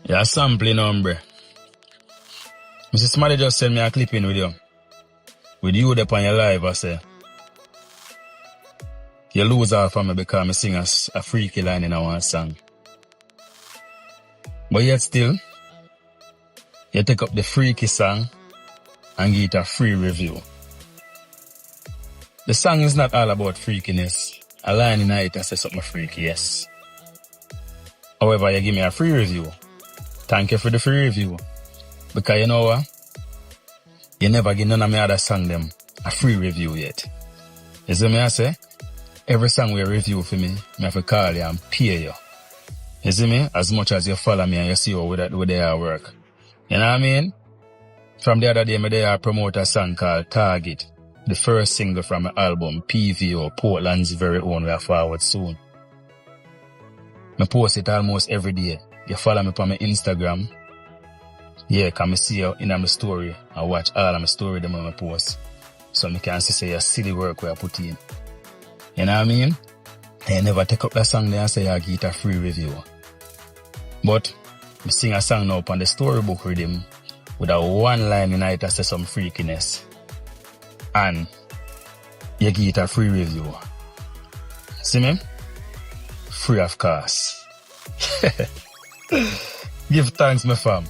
You're sampling, hombre. Mrs. Somebody just send me a clip in with you. With you there on your live, I say. You lose half of me because I sing a freaky line in our song. But yet still, you take up the freaky song and give it a free review. The song is not all about freakiness. A line in it I say something freaky, yes. However, you give me a free review. Thank you for the free review. Because you know what? You never give none of my other song them a free review yet. You see me I say? Every song we review for me, I have to call you and pay you. You see me? As much as you follow me and you see how they are work. You know what I mean? From the other day, I promote a song called Target. The first single from my album, PVO, Portland's very own, we are forward soon. I post it almost every day. You follow me on my Instagram. Yeah, come see you in my story. I watch all of my story them on my post. So I can see your silly work where I put in. You know what I mean? I never take up that song there and say I get a free review. But I sing a song now on the storybook rhythm with a one line in it that says some freakiness. And you get a free review. See me? Free of course. Give thanks, my fam.